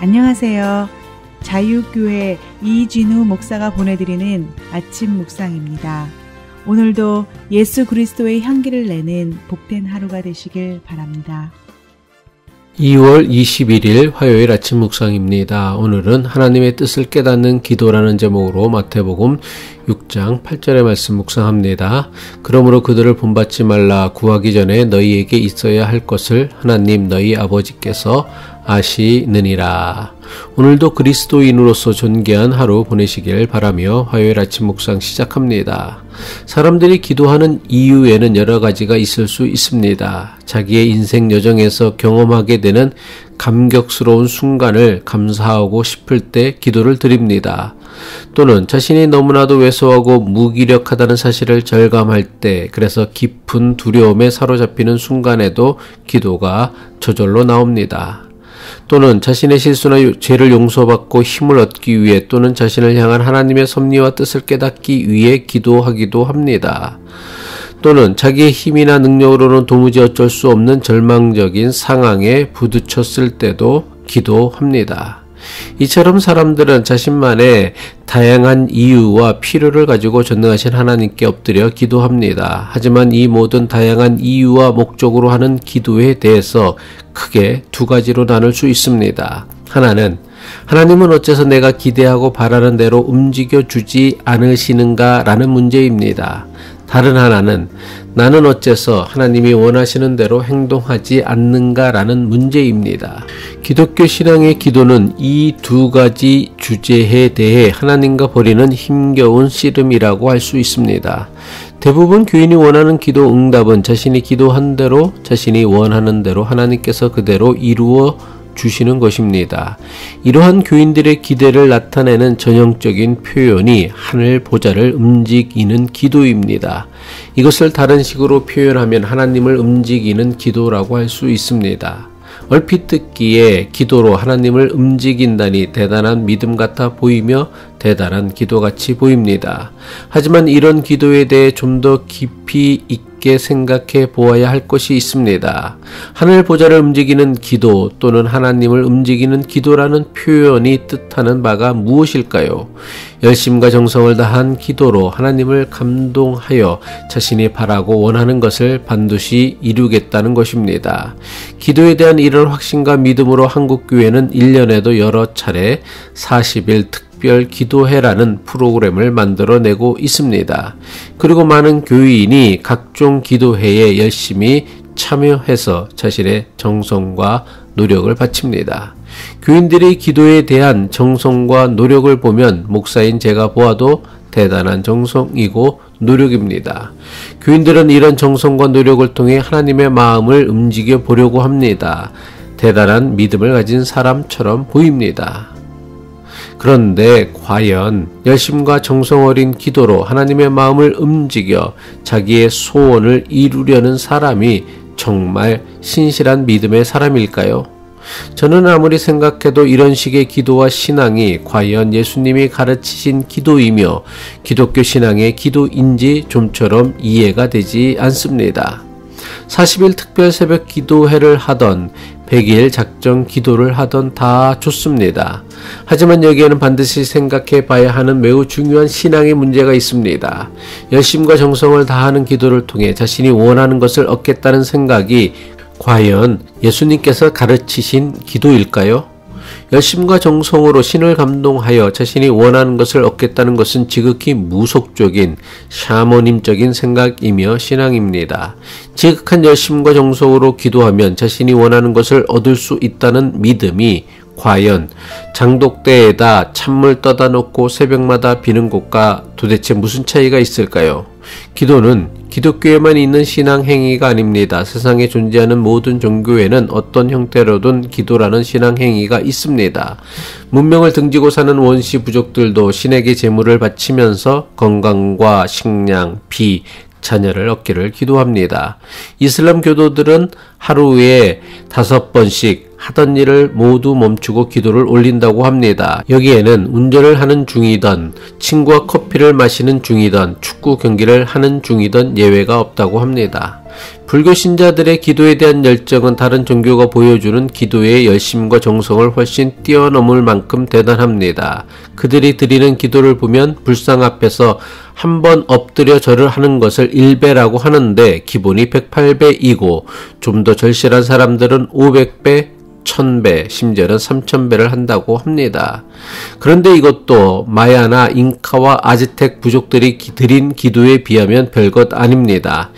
안녕하세요. 자유교회 이진우 목사가 보내드리는 아침 묵상입니다. 오늘도 예수 그리스도의 향기를 내는 복된 하루가 되시길 바랍니다. 2월 21일 화요일 아침 묵상입니다. 오늘은 하나님의 뜻을 깨닫는 기도라는 제목으로 마태복음 6장 8절의 말씀 묵상합니다. 그러므로 그들을 본받지 말라. 구하기 전에 너희에게 있어야 할 것을 하나님 너희 아버지께서 아시느니라. 오늘도 그리스도인으로서 존귀한 하루 보내시길 바라며 화요일 아침 묵상 시작합니다. 사람들이 기도하는 이유에는 여러 가지가 있을 수 있습니다. 자기의 인생 여정에서 경험하게 되는 감격스러운 순간을 감사하고 싶을 때 기도를 드립니다. 또는 자신이 너무나도 왜소하고 무기력하다는 사실을 절감할 때, 그래서 깊은 두려움에 사로잡히는 순간에도 기도가 저절로 나옵니다. 또는 자신의 실수나 죄를 용서받고 힘을 얻기 위해, 또는 자신을 향한 하나님의 섭리와 뜻을 깨닫기 위해 기도하기도 합니다. 또는 자기의 힘이나 능력으로는 도무지 어쩔 수 없는 절망적인 상황에 부딪혔을 때도 기도합니다. 이처럼 사람들은 자신만의 다양한 이유와 필요를 가지고 전능하신 하나님께 엎드려 기도합니다. 하지만 이 모든 다양한 이유와 목적으로 하는 기도에 대해서 크게 두 가지로 나눌 수 있습니다. 하나는 하나님은 어째서 내가 기대하고 바라는 대로 움직여주지 않으시는가 라는 문제입니다. 다른 하나는 나는 어째서 하나님이 원하시는 대로 행동하지 않는가 라는 문제입니다. 기독교 신앙의 기도는 이 두 가지 주제에 대해 하나님과 벌이는 힘겨운 씨름이라고 할 수 있습니다. 대부분 교인이 원하는 기도 응답은 자신이 기도한 대로, 자신이 원하는 대로 하나님께서 그대로 이루어 주시는 것입니다. 이러한 교인들의 기대를 나타내는 전형적인 표현이 하늘 보좌를 움직이는 기도입니다. 이것을 다른 식으로 표현하면 하나님을 움직이는 기도라고 할 수 있습니다. 얼핏 듣기에 기도로 하나님을 움직인다니 대단한 믿음 같아 보이며 대단한 기도같이 보입니다. 하지만 이런 기도에 대해 좀 더 깊이 있게 생각해 보아야 할 것이 있습니다. 하늘 보좌를 움직이는 기도 또는 하나님을 움직이는 기도라는 표현이 뜻하는 바가 무엇일까요? 열심과 정성을 다한 기도로 하나님을 감동하여 자신이 바라고 원하는 것을 반드시 이루겠다는 것입니다. 기도에 대한 이런 확신과 믿음으로 한국교회는 1년에도 여러 차례 40일 특별 기도회라는 프로그램을 만들어내고 있습니다. 그리고 많은 교인이 각종 기도회에 열심히 참여해서 자신의 정성과 노력을 바칩니다. 교인들의 기도에 대한 정성과 노력을 보면 목사인 제가 보아도 대단한 정성이고 노력입니다. 교인들은 이런 정성과 노력을 통해 하나님의 마음을 움직여 보려고 합니다. 대단한 믿음을 가진 사람처럼 보입니다. 그런데 과연 열심과 정성 어린 기도로 하나님의 마음을 움직여 자기의 소원을 이루려는 사람이 정말 신실한 믿음의 사람일까요? 저는 아무리 생각해도 이런 식의 기도와 신앙이 과연 예수님이 가르치신 기도이며 기독교 신앙의 기도인지 좀처럼 이해가 되지 않습니다. 40일 특별 새벽 기도회를 하던 100일 작정 기도를 하던 다 좋습니다. 하지만 여기에는 반드시 생각해 봐야 하는 매우 중요한 신앙의 문제가 있습니다. 열심과 정성을 다하는 기도를 통해 자신이 원하는 것을 얻겠다는 생각이 과연 예수님께서 가르치신 기도일까요? 열심과 정성으로 신을 감동하여 자신이 원하는 것을 얻겠다는 것은 지극히 무속적인 샤머님적인 생각이며 신앙입니다. 지극한 열심과 정성으로 기도하면 자신이 원하는 것을 얻을 수 있다는 믿음이 과연 장독대에다 찬물 떠다 놓고 새벽마다 비는 곳과 도대체 무슨 차이가 있을까요? 기도는 기독교에만 있는 신앙 행위가 아닙니다. 세상에 존재하는 모든 종교에는 어떤 형태로든 기도라는 신앙 행위가 있습니다. 문명을 등지고 사는 원시 부족들도 신에게 제물을 바치면서 건강과 식량, 비, 자녀를 얻기를 기도합니다. 이슬람 교도들은 하루에 5번씩 하던 일을 모두 멈추고 기도를 올린다고 합니다. 여기에는 운전을 하는 중이던, 친구와 커피를 마시는 중이던, 축구 경기를 하는 중이던 예외가 없다고 합니다. 불교 신자들의 기도에 대한 열정은 다른 종교가 보여주는 기도의 열심과 정성을 훨씬 뛰어넘을 만큼 대단합니다. 그들이 드리는 기도를 보면 불상 앞에서 한번 엎드려 절을 하는 것을 1배라고 하는데 기본이 108배이고 좀 더 절실한 사람들은 500배, 1000배, 심지어는 3000배를 한다고 합니다. 그런데 이것도 마야나 잉카와 아즈텍 부족들이 드린 기도에 비하면 별것 아닙니다.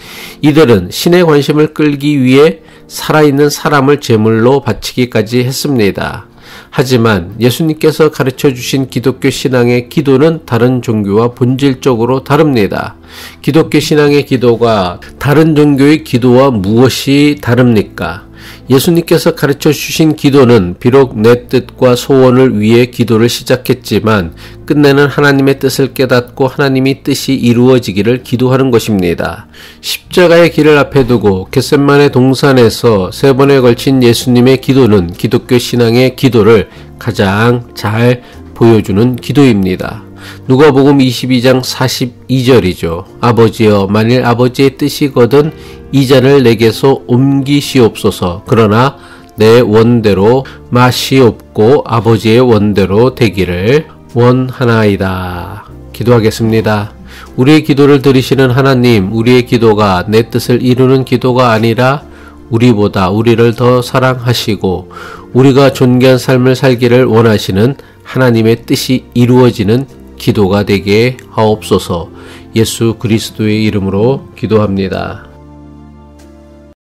이들은 신의 관심을 끌기 위해 살아있는 사람을 제물로 바치기까지 했습니다. 하지만 예수님께서 가르쳐 주신 기독교 신앙의 기도는 다른 종교와 본질적으로 다릅니다. 기독교 신앙의 기도가 다른 종교의 기도와 무엇이 다릅니까? 예수님께서 가르쳐 주신 기도는 비록 내 뜻과 소원을 위해 기도를 시작했지만 끝내는 하나님의 뜻을 깨닫고 하나님의 뜻이 이루어지기를 기도하는 것입니다. 십자가의 길을 앞에 두고 겟셋마네 동산에서 3번에 걸친 예수님의 기도는 기독교 신앙의 기도를 가장 잘 보여주는 기도입니다. 누가복음 22장 42절이죠. 아버지여, 만일 아버지의 뜻이거든 이 잔을 내게서 옮기시옵소서. 그러나 내 원대로 마시옵고 아버지의 원대로 되기를 원하나이다. 기도하겠습니다. 우리의 기도를 들으시는 하나님, 우리의 기도가 내 뜻을 이루는 기도가 아니라 우리보다 우리를 더 사랑하시고 우리가 존귀한 삶을 살기를 원하시는 하나님의 뜻이 이루어지는 기도가 되게 하옵소서. 예수 그리스도의 이름으로 기도합니다.